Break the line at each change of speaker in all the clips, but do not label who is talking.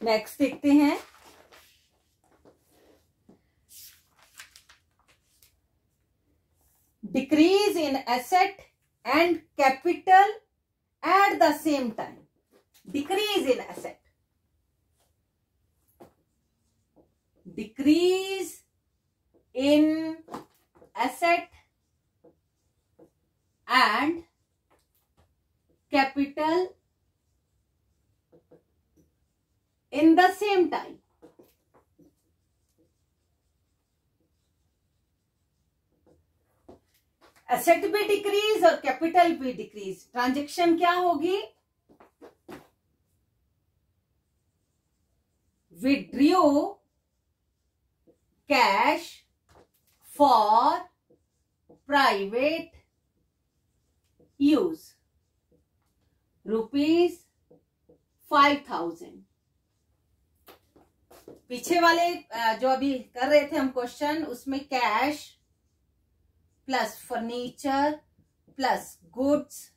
Next देखते हैं, decrease in asset and capital at the same time. Decrease in asset, decrease in asset and capital in the same time. Asset भी decrease और capital भी decrease. Transaction क्या होगी? Withdraw cash for private use ₹5,000। पीछे वाले जो अभी कर रहे थे हम क्वेश्चन, उसमें cash plus furniture plus goods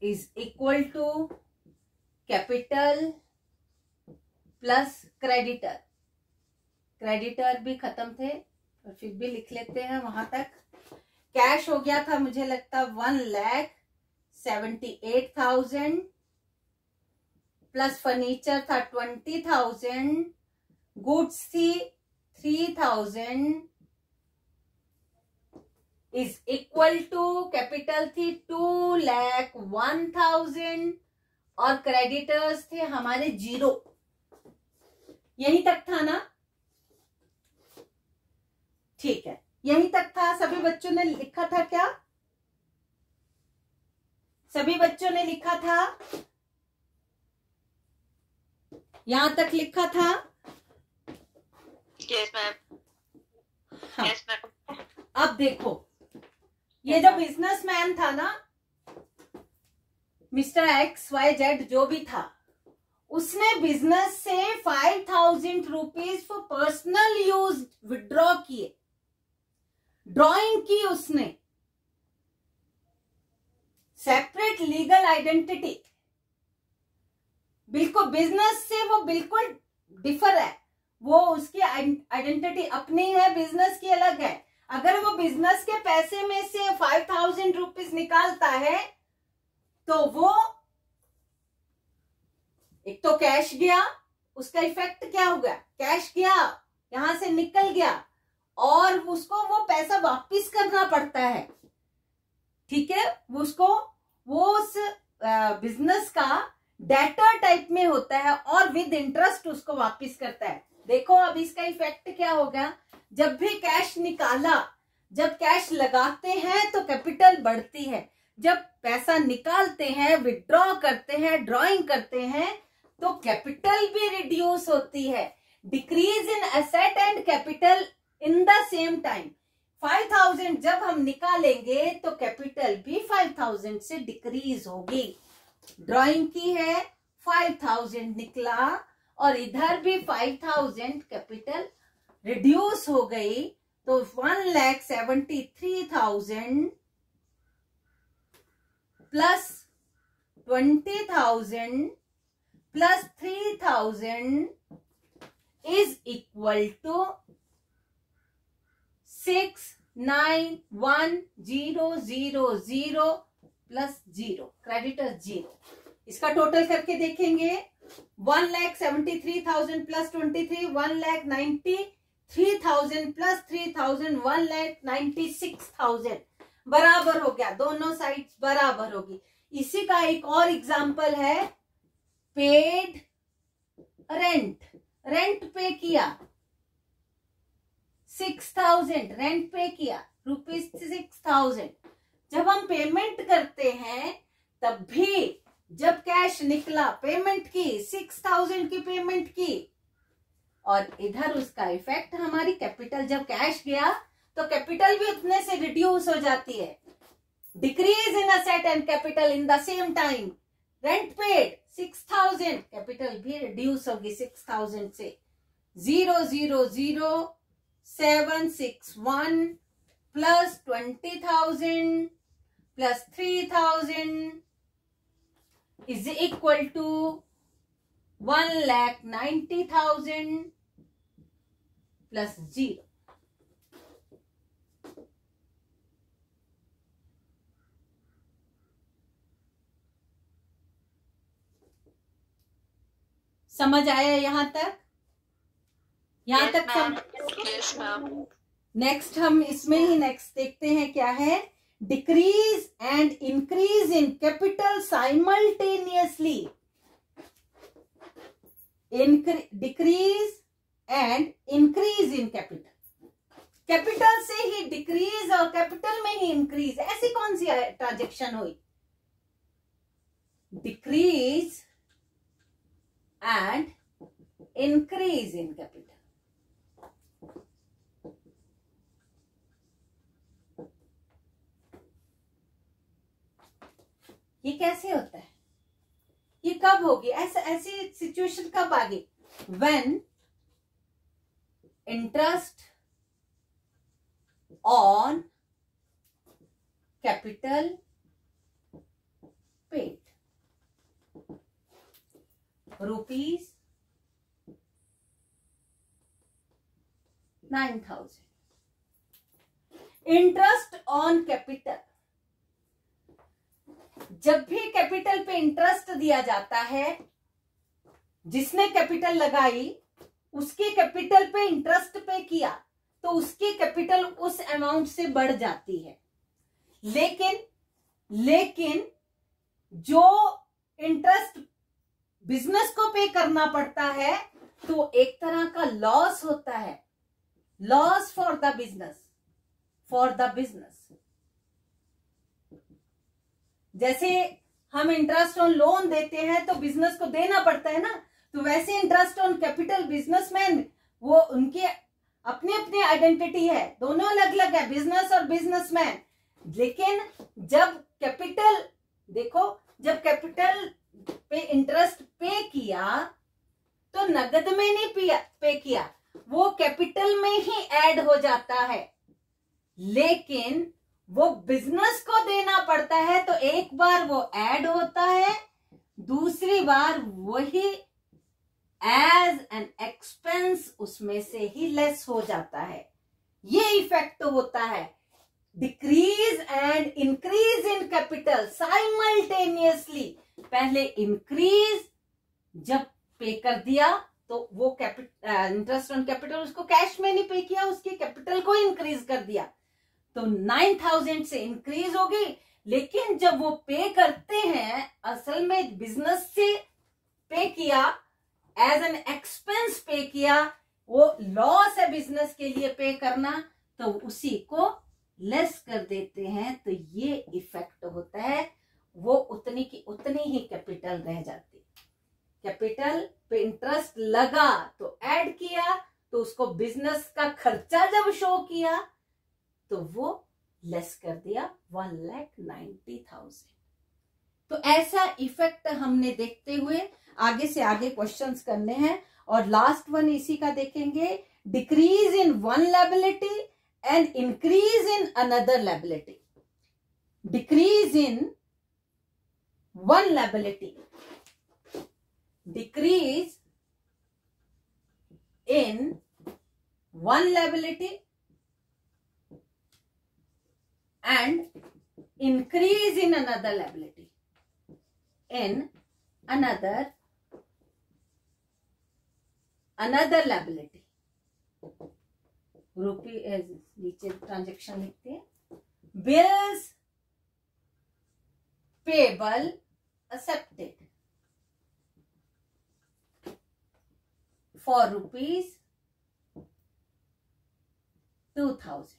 is equal to capital plus creditor. Creditor भी खत्म थे और फिर भी लिख लेते हैं वहां तक। कैश हो गया था मुझे लगता 1,78,000 प्लस फर्नीचर था 20,000, गुड्स थी 3,000 इज इक्वल टू कैपिटल थी 2,01,000 और क्रेडिटर्स थे हमारे 0। यहीं तक था ना? ठीक है, यहीं तक था। सभी बच्चों ने लिखा था क्या? सभी बच्चों ने लिखा था? यहां तक लिखा था?
Yes ma'am. Yes ma'am.
अब देखो, ये जो बिजनेसमैन था ना, मिस्टर XYZ जो भी था, उसने बिजनेस से 5,000 rupees for personal use withdraw किए। ड्रॉइंग की उसने, सेपरेट लीगल आइडेंटिटी, बिल्कुल बिजनेस से वो बिल्कुल डिफर है। वो उसकी आइडेंटिटी अपनी है, बिजनेस की अलग है। अगर वो बिजनेस के पैसे में से 5,000 रुपीज निकालता है तो वो एक तो कैश गया, उसका इफेक्ट क्या होगा? कैश गया, यहां से निकल गया और उसको वो पैसा वापस करना पड़ता है। ठीक है, उसको वो उस बिजनेस का डेटर टाइप में होता है और विद इंटरेस्ट उसको वापस करता है। देखो अब इसका इफेक्ट क्या होगा? जब भी कैश निकाला, जब कैश लगाते हैं तो कैपिटल बढ़ती है, जब पैसा निकालते हैं, विड्रॉ करते हैं, ड्रॉइंग करते हैं, तो कैपिटल भी रिड्यूस होती है। Decrease in asset and capital in the same time. 5,000 जब हम निकालेंगे तो कैपिटल भी 5,000 से डिक्रीज होगी। ड्राइंग की है, 5,000 निकला और इधर भी 5,000 कैपिटल रिड्यूस हो गई, तो 1,73,000 plus 20,000 plus 3,000 is equal to 691,000 plus 0, creditor 0। इसका टोटल करके देखेंगे, 1,73,000 प्लस 23, 1,93,000 प्लस 3,000, 1,96,000 बराबर हो गया। दोनों साइड्स बराबर होगी। इसी का एक और एग्जांपल है, पेड रेंट। रेंट पे किया 6,000, रेंट पे किया ₹6,000। जब हम पेमेंट करते हैं तब भी जब कैश निकला, पेमेंट की 6,000 की पेमेंट की, और इधर उसका इफेक्ट हमारी कैपिटल, जब कैश गया तो कैपिटल भी उतने से रिड्यूस हो जाती है। Decrease in asset and capital in the same time. Rent paid 6,000, capital भी रिड्यूस होगी 6,000 से। 0,0,761 plus 20,000 plus 3,000 is equal to 1,90,000 plus 0। समझ आया यहां तक? यहां तक नेक्स्ट हम इसमें ही नेक्स्ट देखते हैं क्या है। Decrease and increase in capital simultaneously. Decrease and increase in capital. Capital से ही डिक्रीज और कैपिटल में ही इंक्रीज, ऐसी कौन सी ट्रांजेक्शन हुई? Decrease and increase in capital. ये कैसे होता है? ये कब होगी? ऐसी सिचुएशन कब आ गई? When interest on capital paid rupees 9,000। Interest on capital, जब भी कैपिटल पे इंटरेस्ट दिया जाता है, जिसने कैपिटल लगाई उसके कैपिटल पे इंटरेस्ट पे किया तो उसकी कैपिटल उस अमाउंट से बढ़ जाती है। लेकिन जो इंटरेस्ट बिजनेस को पे करना पड़ता है तो एक तरह का लॉस होता है, लॉस फॉर द बिजनेस। जैसे हम इंटरेस्ट ऑन लोन देते हैं तो बिजनेस को देना पड़ता है ना, तो वैसे इंटरेस्ट ऑन कैपिटल बिजनेसमैन, वो उनके अपनी अपनी आइडेंटिटी है, दोनों अलग अलग है, बिजनेस और बिजनेसमैन। लेकिन जब कैपिटल, देखो, जब कैपिटल पे इंटरेस्ट पे किया तो नगद में नहीं पे किया, वो कैपिटल में ही ऐड हो जाता है। लेकिन वो बिजनेस को देना पड़ता है तो एक बार वो ऐड होता है, दूसरी बार वही एज एन एक्सपेंस उसमें से ही लेस हो जाता है। ये इफेक्ट होता है decrease and increase in capital simultaneously. पहले इंक्रीज जब पे कर दिया तो वो इंटरेस्ट ऑन कैपिटल उसको कैश में नहीं पे किया, उसकी कैपिटल को इंक्रीज कर दिया तो 9,000 से इंक्रीज हो गई। लेकिन जब वो पे करते हैं, असल में बिजनेस से पे किया, एज एन एक्सपेंस पे किया, वो लॉस है बिजनेस के लिए पे करना, तो उसी को लेस कर देते हैं। तो ये इफेक्ट होता है, वो उतनी की उतनी ही कैपिटल रह जाती। कैपिटल पे इंटरेस्ट लगा तो ऐड किया, तो उसको बिजनेस का खर्चा जब शो किया तो वो लेस कर दिया 1,90,000। तो ऐसा इफेक्ट हमने देखते हुए आगे से आगे क्वेश्चंस करने हैं। और लास्ट वन इसी का देखेंगे, decrease in one liability and increase in another liability. Decrease in one liability, decrease in one liability and increase in another liability, in another liability। रुपी नीचे ट्रांजेक्शन लिखते हैं, bills payable accepted for rupees 2,000।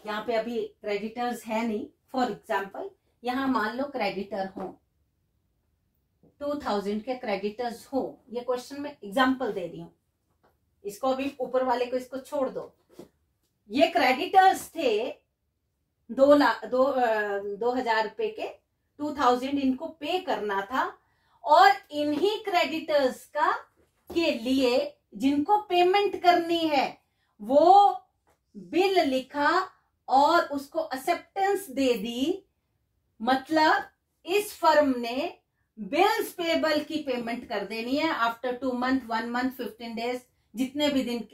यहाँ पे अभी creditors है नहीं, for example यहां मान लो क्रेडिटर हो, 2,000 के क्रेडिटर्स हो, ये क्वेश्चन में एग्जाम्पल दे रही हूं, इसको अभी ऊपर वाले को इसको छोड़ दो। ये क्रेडिटर्स थे 2,000 रुपए के, 2,000 इनको पे करना था, और इन्हीं क्रेडिटर्स का के लिए जिनको पेमेंट करनी है वो बिल लिखा और उसको एक्सेप्टेंस दे दी। मतलब इस फर्म ने बिल्स पेबल की पेमेंट कर देनी है आफ्टर 2 मंथ, 1 मंथ, 15 डेज, जितने भी दिन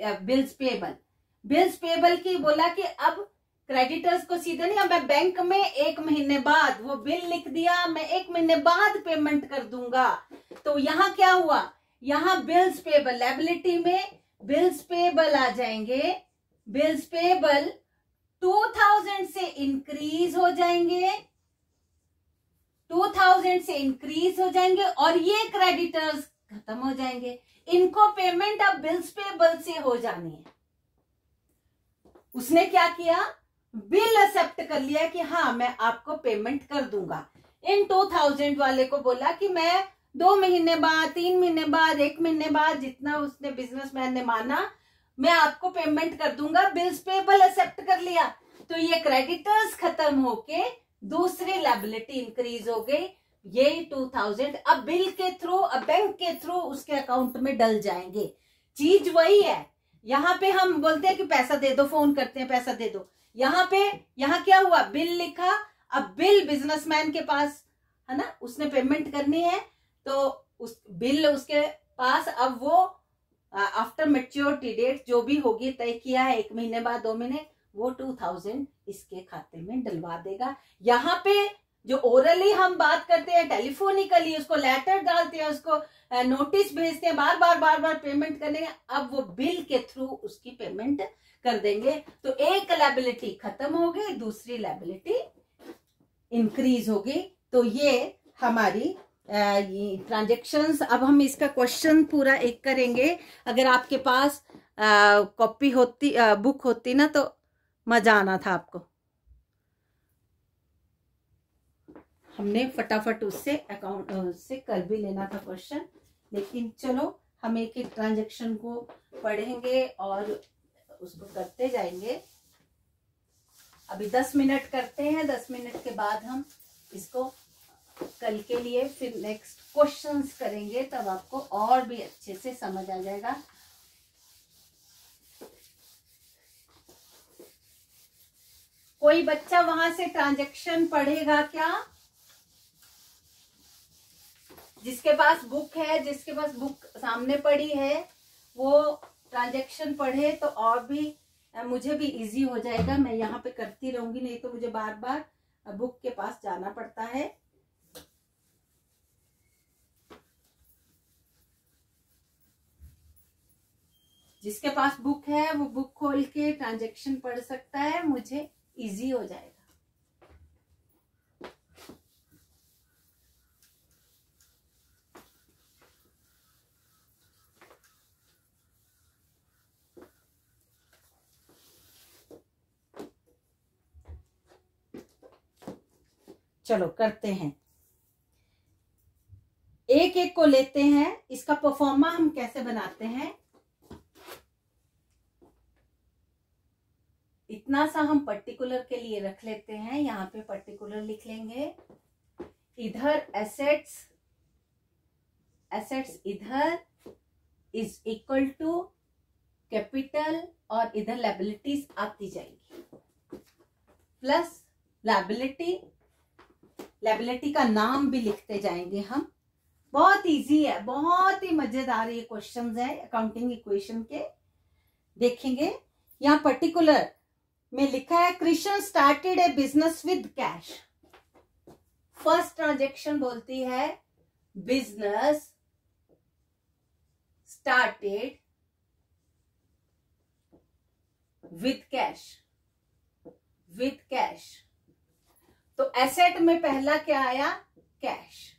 बिल्स पेबल की बोला कि अब क्रेडिटर्स को सीधे नहीं, अब मैं बैंक में 1 महीने बाद वो बिल लिख दिया, मैं 1 महीने बाद पेमेंट कर दूंगा। तो यहाँ क्या हुआ, यहाँ बिल्स पेबल लायबिलिटी में बिल्स पेबल आ जाएंगे, बिल्स पेबल 2000 से इंक्रीज हो जाएंगे, 2000 से इंक्रीज हो जाएंगे और ये क्रेडिटर्स खत्म हो जाएंगे। इनको पेमेंट अब बिल्स पेबल से हो जानी है। उसने क्या किया, बिल एक्सेप्ट कर लिया कि हाँ मैं आपको पेमेंट कर दूंगा। इन 2000 वाले को बोला कि मैं 2 महीने बाद, 3 महीने बाद, 1 महीने बाद, जितना उसने बिजनेसमैन ने माना, मैं आपको पेमेंट कर दूंगा। बिल्स पेबल एक्सेप्ट कर लिया तो ये क्रेडिटर्स खत्म होके दूसरी लायबिलिटी इंक्रीज हो गई, ये 2000 अब बिल के थ्रू, अब बैंक के थ्रू उसके अकाउंट में डल जाएंगे। चीज वही है, यहाँ पे हम बोलते हैं कि पैसा दे दो, फोन करते हैं पैसा दे दो, यहाँ क्या हुआ, बिल लिखा, अब बिल बिजनेसमैन के पास है ना, उसने पेमेंट करनी है तो उस बिल उसके पास, अब वो आफ्टर मैच्योरिटी डेट जो भी होगी तय किया है 1 महीने बाद, 2 महीने, वो 2000 इसके खाते में डलवा देगा। यहाँ पे जो ओरली हम बात करते हैं, टेलीफोनिकली उसको लेटर डालते हैं, उसको नोटिस भेजते हैं, बार बार पेमेंट करने, अब वो बिल के थ्रू उसकी पेमेंट कर देंगे। तो एक लायबिलिटी खत्म हो गई, दूसरी लायबिलिटी इंक्रीज हो गई। तो ये हमारी ट्रांजेक्शन्स। अब हम इसका क्वेश्चन पूरा एक करेंगे। अगर आपके पास कॉपी होती, बुक होती ना तो मजा आना था आपको। हमने फटाफट उससे अकाउंट से कर भी लेना था क्वेश्चन, लेकिन चलो हम एक एक ट्रांजेक्शन को पढ़ेंगे और उसको करते जाएंगे। अभी 10 मिनट करते हैं, 10 मिनट के बाद हम इसको कल के लिए फिर नेक्स्ट क्वेश्चंस करेंगे, तब आपको और भी अच्छे से समझ आ जाएगा। कोई बच्चा वहां से ट्रांजैक्शन पढ़ेगा क्या? जिसके पास बुक है, जिसके पास बुक सामने पड़ी है, वो ट्रांजैक्शन पढ़े तो और भी मुझे भी इजी हो जाएगा। मैं यहाँ पे करती रहूंगी, नहीं तो मुझे बार बार बुक के पास जाना पड़ता है। जिसके पास बुक है वो बुक खोल के ट्रांजैक्शन पढ़ सकता है, मुझे इजी हो जाएगा। चलो करते हैं, एक एक को लेते हैं। इसका परफॉर्मा हम कैसे बनाते हैं, इतना सा हम पर्टिकुलर के लिए रख लेते हैं। यहाँ पे पर्टिकुलर लिख लेंगे। इधर एसेट्स इधर इज इक्वल टू कैपिटल और इधर लायबिलिटीज आती जाएंगी, प्लस लायबिलिटी का नाम भी लिखते जाएंगे हम। बहुत इजी है, बहुत ही मजेदार ये क्वेश्चंस है अकाउंटिंग इक्वेशन के। देखेंगे यहाँ पर्टिकुलर में लिखा है, Krishna started A business with cash. First transaction बोलती है बिजनेस स्टार्टेड विद कैश। तो एसेट में पहला क्या आया, कैश,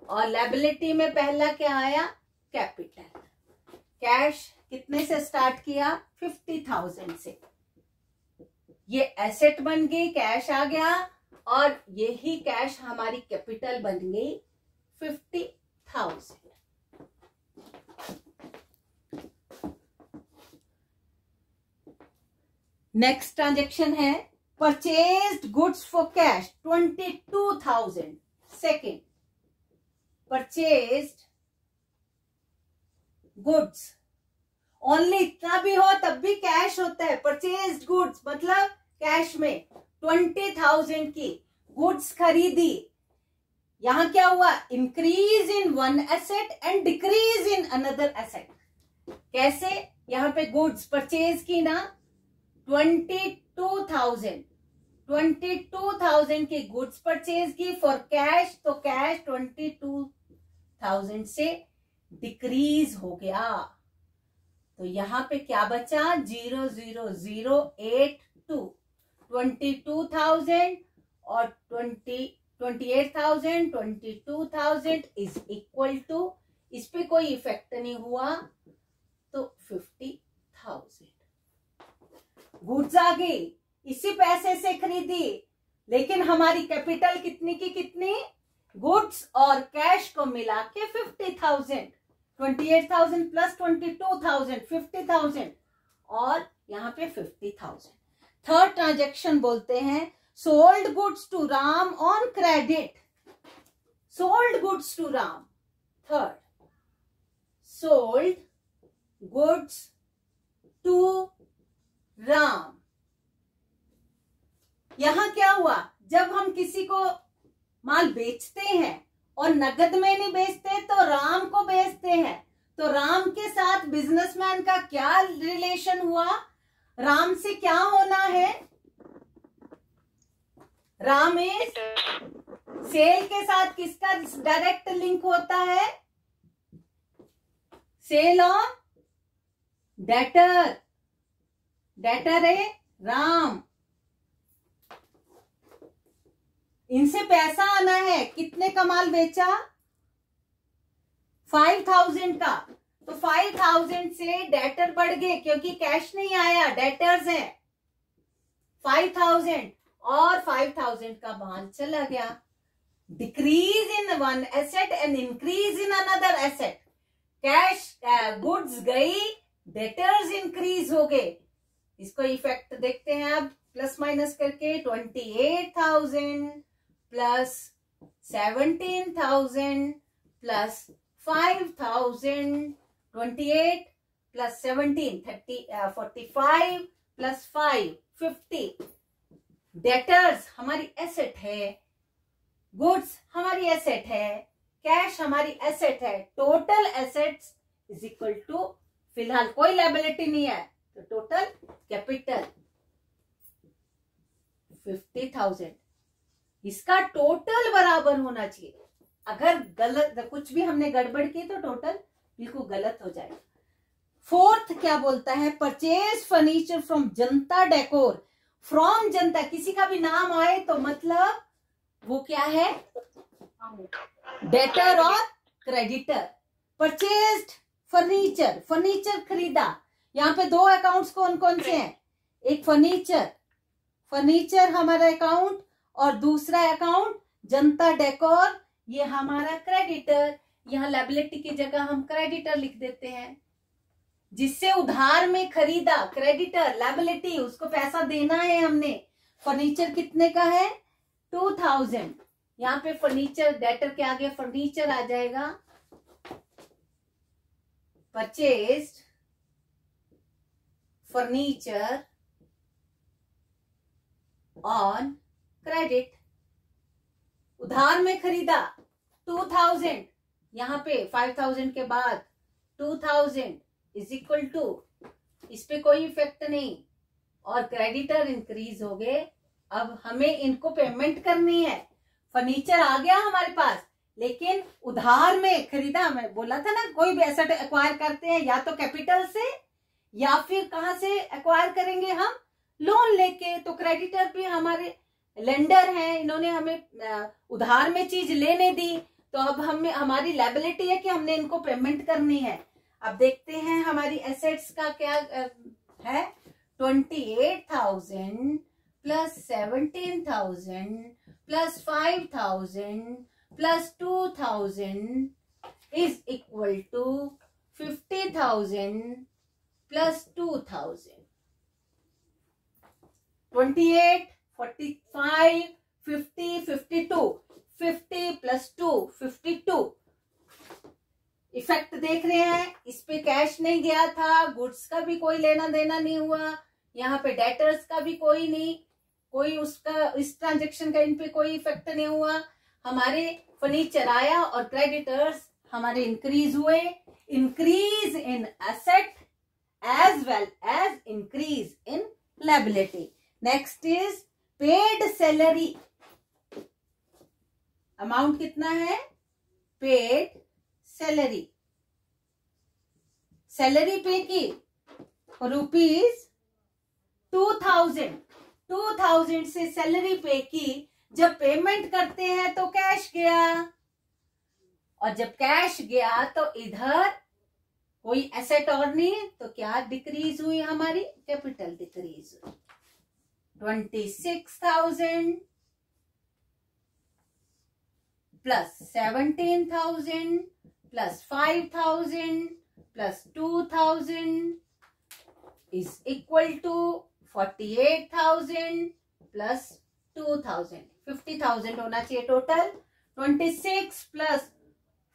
और लायबिलिटी में पहला क्या आया, कैपिटल। कैश कितने से स्टार्ट किया, 50,000 से। ये एसेट बन गई, कैश आ गया, और यही कैश हमारी कैपिटल बन गई 50,000। नेक्स्ट ट्रांजैक्शन है purchased goods for cash 22,000। Second, purchased goods, only इतना भी हो तब भी कैश होता है। परचेज्ड गुड्स मतलब कैश में 20,000 की गुड्स खरीदी, यहां क्या हुआ, increase in one asset and decrease in another asset. कैसे, यहां पे गुड्स परचेज की ना 22,000 की गुड्स परचेज की फॉर कैश, तो कैश 22,000 से डिक्रीज हो गया। तो यहां पे क्या बचा, 00082, 22,000 और 28,000, 22,000 इज इक्वल टू, इस पे कोई इफेक्ट नहीं हुआ तो 50,000। गुड्स आ गई, इसी पैसे से खरीदी, लेकिन हमारी कैपिटल कितनी की कितनी, गुड्स और कैश को मिला के 50,000, 28,000 प्लस 22,000 50,000 और यहाँ पे 50,000। थर्ड ट्रांजेक्शन बोलते हैं sold goods to Ram on credit, sold goods to Ram. Third, sold goods to Ram. यहां क्या हुआ, जब हम किसी को माल बेचते हैं और नगद में नहीं बेचते तो राम को बेचते हैं, तो राम के साथ बिजनेसमैन का क्या रिलेशन हुआ, राम से क्या होना है, राम इज, सेल के साथ किसका डायरेक्ट लिंक होता है, सेल ऑन डेटर, डेटर है राम, इनसे पैसा आना है, कितने का माल बेचा, 5,000 का, तो 5,000 से डेटर बढ़ गए क्योंकि कैश नहीं आया, डेटर्स है 5,000 और 5,000 का माल चला गया। Decrease in one asset and increase in another asset, cash goods गई, डेटर्स इंक्रीज हो गए। इसको इफेक्ट देखते हैं अब प्लस माइनस करके, 28,000 plus 17,000 plus 5,000, 28 plus 17 45 plus 5 50। Debtors हमारी एसेट है, गुड्स हमारी एसेट है, कैश हमारी एसेट है, total assets is equal to, फिलहाल कोई लायबिलिटी नहीं है तो टोटल कैपिटल 50,000, इसका टोटल बराबर होना चाहिए। अगर गलत कुछ भी हमने गड़बड़ की तो टोटल बिल्कुल गलत हो जाएगा। फोर्थ क्या बोलता है, purchase furniture from Janata decor, from जनता, किसी का भी नाम आए तो मतलब वो क्या है, डेटर और क्रेडिटर। परचेज्ड फर्नीचर, फर्नीचर खरीदा, यहाँ पे दो अकाउंट्स कौन कौन से हैं, एक फर्नीचर, फर्नीचर हमारा अकाउंट और दूसरा अकाउंट जनता डेकोर, ये हमारा क्रेडिटर। यहाँ लायबिलिटी की जगह हम क्रेडिटर लिख देते हैं, जिससे उधार में खरीदा, क्रेडिटर, लायबिलिटी, उसको पैसा देना है हमने। फर्नीचर कितने का है, 2,000, यहाँ पे फर्नीचर, डेटर के आगे फर्नीचर आ जाएगा। परचेज्ड फर्नीचर ऑन क्रेडिट, उधार में खरीदा 2,000, यहाँ पे 5,000 के बाद 2,000 इज इक्वल टू, इस पे कोई इफेक्ट नहीं, और क्रेडिटर इंक्रीज हो गए। अब हमें इनको पेमेंट करनी है, फर्नीचर आ गया हमारे पास, लेकिन उधार में खरीदा, मैं बोला था ना कोई भी एसेट एक्वायर करते हैं या तो कैपिटल से या फिर कहां से एक्वायर करेंगे हम, लोन लेके। तो क्रेडिटर भी हमारे लेंडर हैं, इन्होंने हमें उधार में चीज लेने दी, तो अब हमें, हमारी लायबिलिटी है कि हमने इनको पेमेंट करनी है। अब देखते हैं हमारी एसेट्स का क्या है, 28,000 plus 17,000 plus 5,000 plus 2,000 is equal to 50,000 plus 2,000। 28, 45, 50, 52, 50 plus 2 52। Effect देख रहे हैं, इस पे कैश नहीं गया था, गुड्स का भी कोई लेना देना नहीं हुआ, यहाँ पे डेटर्स का भी कोई नहीं, कोई उसका, इस ट्रांजेक्शन का इन पे कोई इफेक्ट नहीं हुआ। हमारे फर्नीचर आया और क्रेडिटर्स हमारे इंक्रीज हुए, increase in asset as well as increase in liability. Next is paid salary. Amount कितना है? Paid salary. Salary पे की रुपीज 2000. 2000 से सैलरी पे की. जब पेमेंट करते हैं तो कैश गया, और जब कैश गया तो इधर कोई एसेट और नहीं, तो क्या डिक्रीज हुई हमारी? कैपिटल डिक्रीज हुई. 26,000 plus 17,000 plus 5,000 plus 2,000 is equal to 48,000 plus 2,000. 50,000 होना चाहिए टोटल. 26 प्लस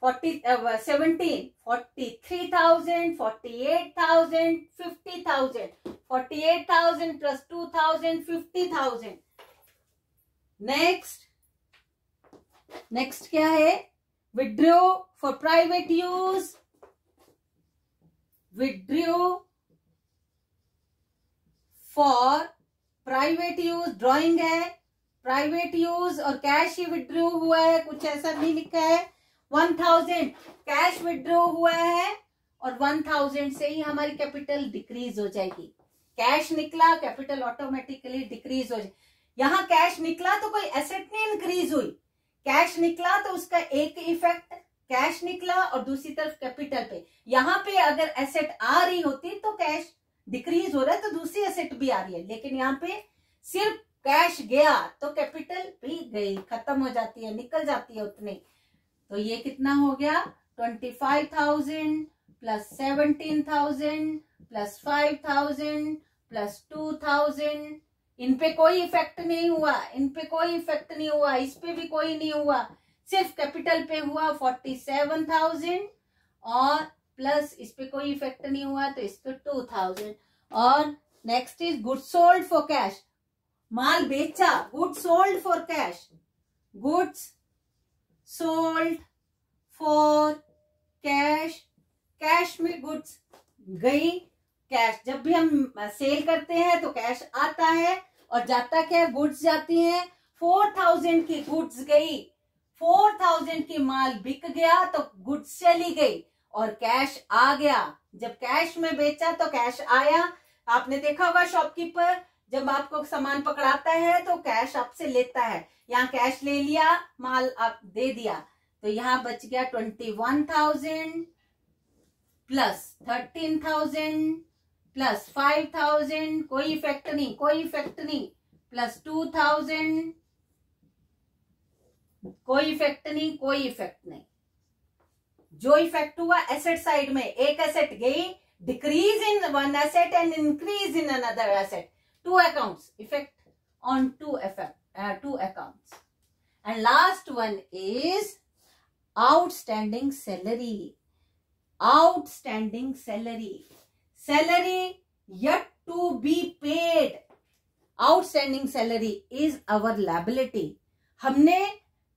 17, 43,000, 48,000, 50,000. 48,000 plus 2,000, 50,000. नेक्स्ट क्या है? Withdraw for private use. Withdraw for private use drawing है. प्राइवेट यूज और कैश ही विड्रॉ हुआ है, कुछ ऐसा नहीं लिखा है. 1000 कैश विड्रॉ हुआ है और 1000 से ही हमारी कैपिटल डिक्रीज हो जाएगी. कैश निकला, कैपिटल ऑटोमेटिकली डिक्रीज हो जाएगी. यहां कैश निकला तो कोई एसेट नहीं इंक्रीज हुई. कैश निकला तो उसका एक इफेक्ट कैश निकला और दूसरी तरफ कैपिटल पे. यहां पे अगर एसेट आ रही होती तो कैश डिक्रीज हो रहा है तो दूसरी एसेट भी आ रही है, लेकिन यहाँ पे सिर्फ कैश गया तो कैपिटल भी गई, खत्म हो जाती है, निकल जाती है उतने. तो ये कितना हो गया? 25,000 प्लस 17,000 प्लस 5,000 प्लस 2,000. इन पे कोई इफेक्ट नहीं हुआ, इन पे कोई इफेक्ट नहीं हुआ, इस पे भी कोई नहीं हुआ, सिर्फ कैपिटल पे हुआ 47,000 और प्लस इस पे कोई इफेक्ट नहीं हुआ तो इस पे 2,000. और next is good sold for cash. माल बेचा, good sold for cash. Goods sold for cash. Cash में गुड्स गई. कैश जब भी हम सेल करते हैं तो कैश आता है और जाता क्या है? गुड्स जाती हैं. 4,000 की गुड्स गई, 4,000 की माल बिक गया तो गुड्स चली गई और कैश आ गया. जब कैश में बेचा तो कैश आया. आपने देखा होगा शॉपकीपर जब आपको सामान पकड़ाता है तो कैश आपसे लेता है. यहाँ कैश ले लिया, माल आप दे दिया, तो यहाँ बच गया 21,000 प्लस 13,000 प्लस 5,000. कोई इफेक्ट नहीं, कोई इफेक्ट नहीं. प्लस 2,000, कोई इफेक्ट नहीं, कोई इफेक्ट नहीं. जो इफेक्ट हुआ एसेट साइड में, एक एसेट गई, decrease in one asset and increase in another asset. Two accounts, effect on two accounts. And last one is outstanding salary. Outstanding salary. Salary yet to be paid. Outstanding salary is our liability. हमने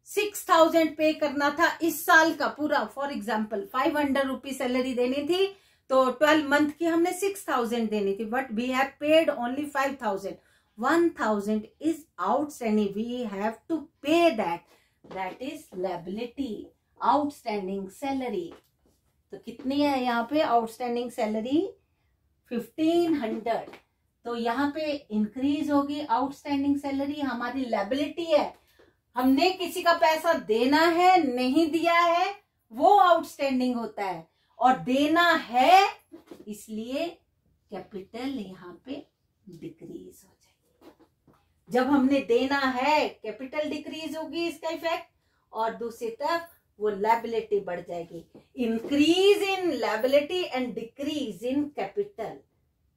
6,000 पे करना था इस साल का पूरा. For example 500 rupees salary देनी थी तो 12 मंथ की हमने 6,000 देनी थी, but we have paid only 5,000. 1,000 is outstanding. We have to pay that. That is liability. Outstanding salary तो कितनी है यहाँ पे? Outstanding salary 1,500. तो यहाँ पे इंक्रीज होगी आउटस्टैंडिंग सैलरी. हमारी लायबिलिटी है, हमने किसी का पैसा देना है, नहीं दिया है, वो आउटस्टैंडिंग होता है. और देना है इसलिए कैपिटल यहाँ पे डिक्रीज हो जाएगी. जब हमने देना है कैपिटल डिक्रीज होगी, इसका इफेक्ट, और दूसरी तरफ वो लायबिलिटी बढ़ जाएगी. Increase in liability and decrease in capital,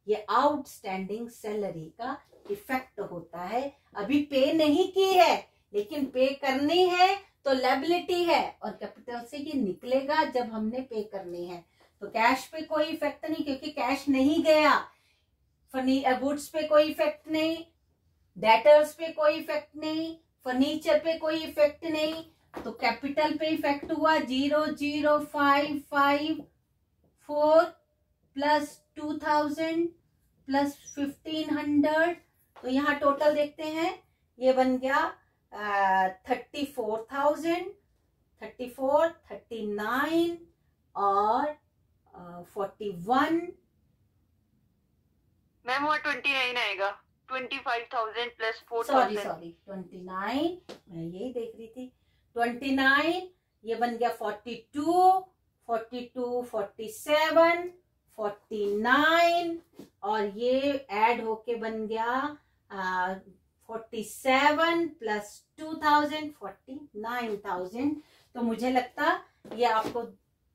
ये आउटस्टैंडिंग सैलरी का इफेक्ट होता है. अभी पे नहीं की है लेकिन पे करनी है तो लायबिलिटी है, और कैपिटल से ये निकलेगा जब हमने पे करनी है. तो कैश पे कोई इफेक्ट नहीं क्योंकि कैश नहीं गया. गुड्स पे कोई इफेक्ट नहीं, डेटर्स पे कोई इफेक्ट नहीं, फर्नीचर पे कोई इफेक्ट नहीं, तो कैपिटल पे इफेक्ट हुआ 00554 प्लस 2000 प्लस 1500, तो यहाँ टोटल देखते हैं, ये बन गया 34,000, 34, 39 और 41।
मैम वहाँ 29 आएगा, 25,000 प्लस
4,000, सॉरी 29, मैं यही देख रही थी, 29, ये बन गया 42, 42, 47, 49 और ये ऐड होके बन गया 47 प्लस 2000, 49,000। तो मुझे लगता ये आपको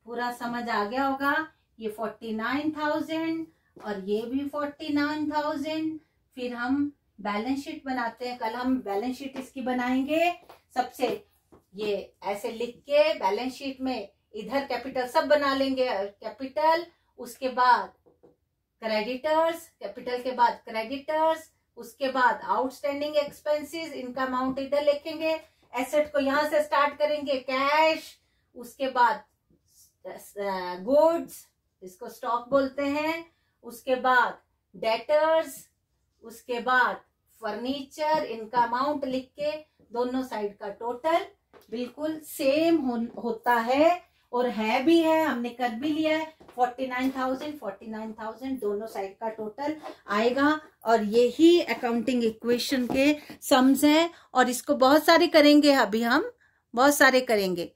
पूरा समझ आ गया होगा। ये 49,000 और ये भी 49,000। फिर हम बैलेंस शीट बनाते हैं, कल हम बैलेंस शीट इसकी बनाएंगे। सबसे ये ऐसे लिख के बैलेंस शीट में इधर कैपिटल सब बना लेंगे, कैपिटल, उसके बाद क्रेडिटर्स, कैपिटल के बाद क्रेडिटर्स, उसके बाद आउटस्टैंडिंग एक्सपेंसेस, इनका अमाउंट इधर लिखेंगे। एसेट को यहां से स्टार्ट करेंगे, कैश, उसके बाद गुड्स, इसको स्टॉक बोलते हैं, उसके बाद डेटर्स, उसके बाद फर्नीचर, इनका अमाउंट लिख के दोनों साइड का टोटल बिल्कुल सेम होता है और है भी है, हमने कर भी लिया है। 49,000 दोनों साइड का टोटल आएगा और यही अकाउंटिंग इक्वेशन के सम्स हैं और इसको बहुत सारे करेंगे, अभी हम बहुत सारे करेंगे।